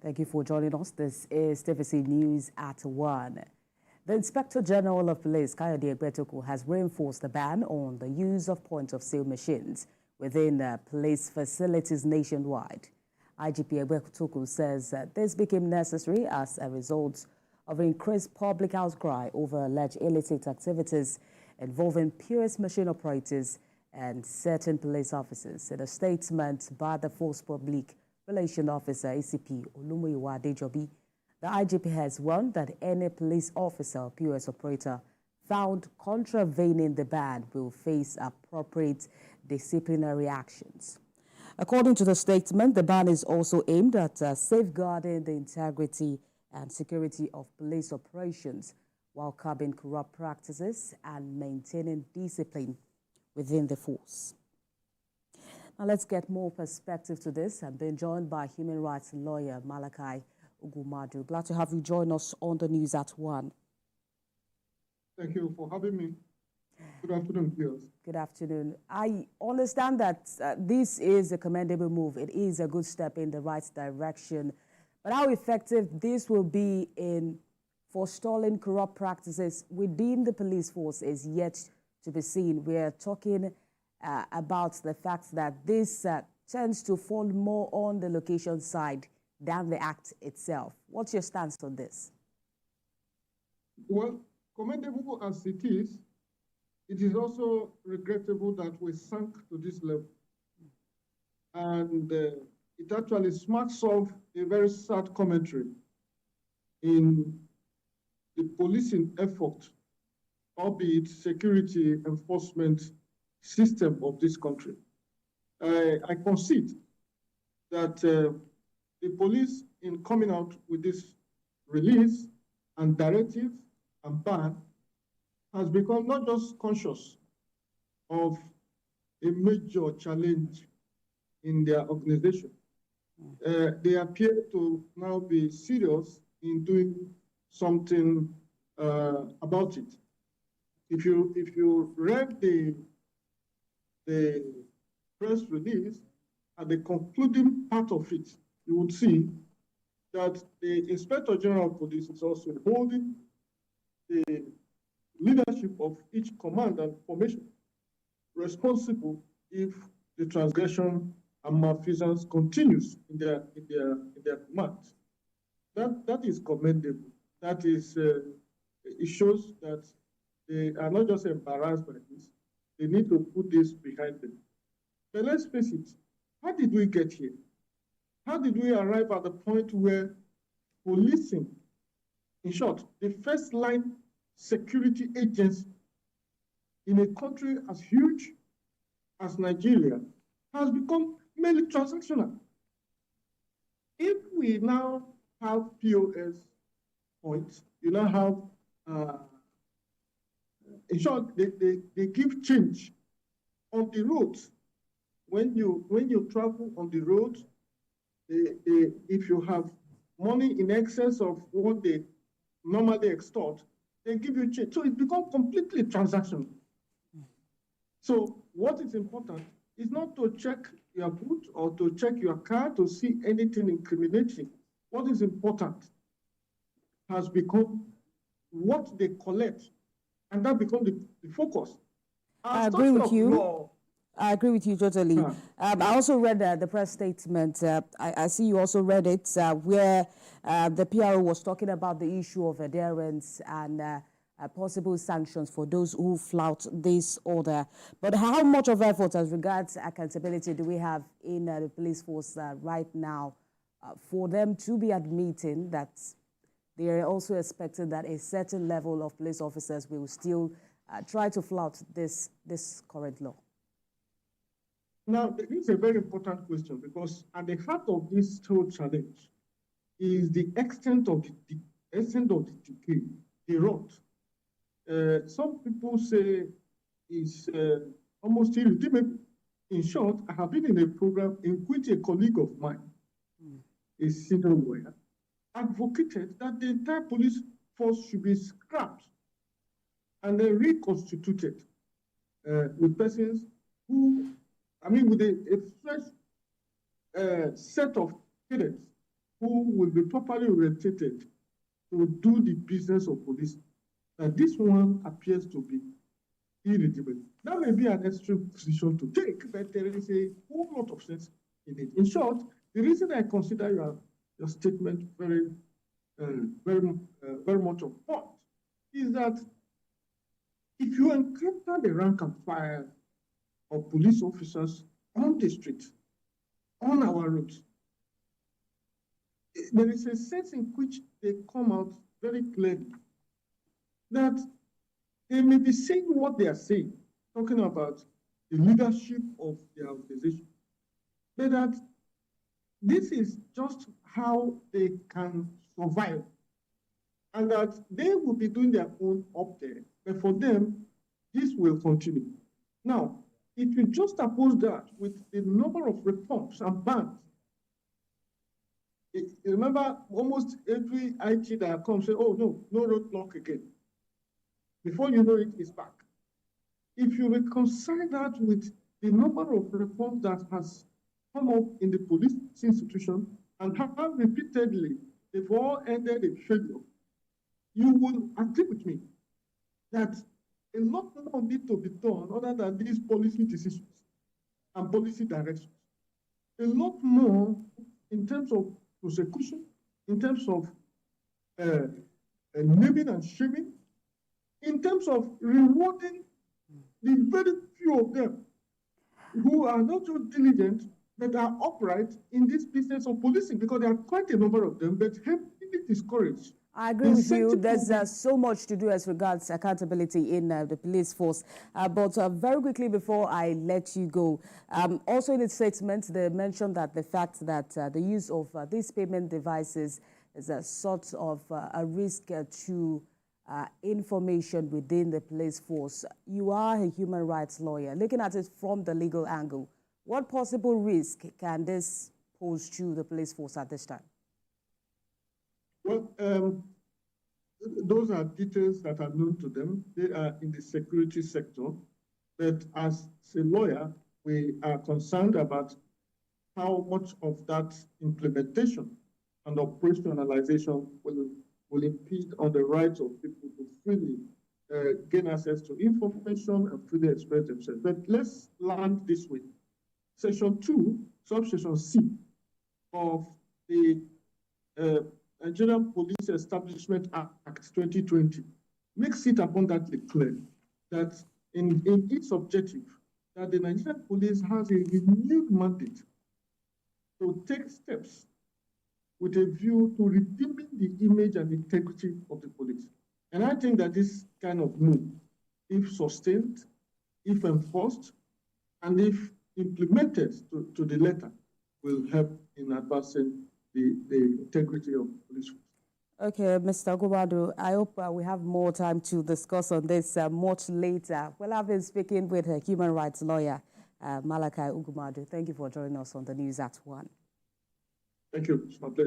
Thank you for joining us. This is TVC News at 1. The Inspector General of Police, Kayode Egbetokun, has reinforced the ban on the use of point-of-sale machines within police facilities nationwide. IGP Egbetokun says this became necessary as a result of increased public outcry over alleged illicit activities involving POS machine operators and certain police officers. In a statement by the Force Public Relations Officer, IGP Olumuyiwa Adejobi, the IGP has warned that any police officer or POS operator found contravening the ban will face appropriate disciplinary actions. According to the statement, the ban is also aimed at safeguarding the integrity and security of police operations while curbing corrupt practices and maintaining discipline within the force. Now let's get more perspective to this. I'm being joined by human rights lawyer Malachi Ugumadu. Glad to have you join us on the news at 1. Thank you for having me. Good afternoon, viewers. Good afternoon. I understand that this is a commendable move. It is a good step in the right direction. But how effective this will be in forestalling corrupt practices within the police force is yet to be seen. We are talking about the fact that this tends to fall more on the location side than the act itself. What's your stance on this? Well, commendable as it is also regrettable that we sank to this level. And it actually smacks of a very sad commentary in the policing effort, albeit security enforcement system of this country. I concede that the police, in coming out with this release and directive and ban, has become not just conscious of a major challenge in their organization. They appear to now be serious in doing something about it. If you read the press release, at the concluding part of it, you would see that the Inspector General of Police is also holding the leadership of each command and formation responsible if the transgression and malfeasance continues in their command. That is commendable. That is, it shows that they are not just embarrassed by this, they need to put this behind them. But let's face it, how did we get here? How did we arrive at the point where policing, in short, the first line security agency in a country as huge as Nigeria has become mainly transactional? If we now have POS points, you now have, in short, they give change on the roads. When you travel on the road, if you have money in excess of what they normally extort, they give you change. So it becomes completely transactional. So what is important is not to check your boot or to check your car to see anything incriminating. What is important has become what they collect, and that becomes the focus. I agree with you. I agree with you totally. I also read the press statement. I see you also read it, where the PRO was talking about the issue of adherence and possible sanctions for those who flout this order. But how much of effort as regards accountability do we have in the police force right now for them to be admitting that they are also expecting that a certain level of police officers will still try to flout this current law? Now, this is a very important question, because at the heart of this whole challenge is the extent of the decay, the rot. Some people say it's almost irredeemable. In short, I have been in a program in which a colleague of mine, a senior lawyer, advocated that the entire police force should be scrapped and then reconstituted with persons who, with a fresh set of cadets who will be properly orientated to do the business of police, that this one appears to be irredeemable. That may be an extreme position to take, but there is a whole lot of sense in it. In short, the reason I consider your statement very much on point is that if you encounter the rank and file of police officers on the street, on our roads, there is a sense in which they come out very clearly that they may be saying what they are saying, talking about the leadership of their organization, but that this is just how they can survive, and that they will be doing their own up there, but for them, this will continue. Now, if you just oppose that with the number of reforms and bans, remember, almost every IT that comes say, oh, no roadblock again. Before you know it, it's back. If you reconcile that with the number of reforms that has come up in the police institution and have repeatedly, they've all ended in failure, you will agree with me that a lot more need to be done other than these policy decisions and policy directions. A lot more in terms of prosecution, in terms of naming and shaming, in terms of rewarding the very few of them who are not so diligent but are upright in this business of policing, because there are quite a number of them, but heavily discouraged. I agree with you. There's so much to do as regards accountability in the police force. But very quickly before I let you go, also in its statement, they mentioned that the fact that the use of these payment devices is a sort of a risk to information within the police force. You are a human rights lawyer. Looking at it from the legal angle, what possible risk can this pose to the police force at this time? Well, those are details that are known to them. They are in the security sector. But as a lawyer, we are concerned about how much of that implementation and operationalization will impede on the rights of people to freely gain access to information and freely express themselves. But let's land this way. Section 2, subsection C of the Nigerian Police Establishment Act 2020 makes it abundantly clear that in its objective, that the Nigerian police has a renewed mandate to take steps with a view to redeeming the image and integrity of the police. And I think that this kind of move, if sustained, if enforced, and if implemented to the letter, will help in advancing the integrity of police force. Okay, Mr. Ogumadu, I hope we have more time to discuss on this much later. Well, I've been speaking with a human rights lawyer, Malachi Ogumadu. Thank you for joining us on the News at 1. Thank you. It's my pleasure.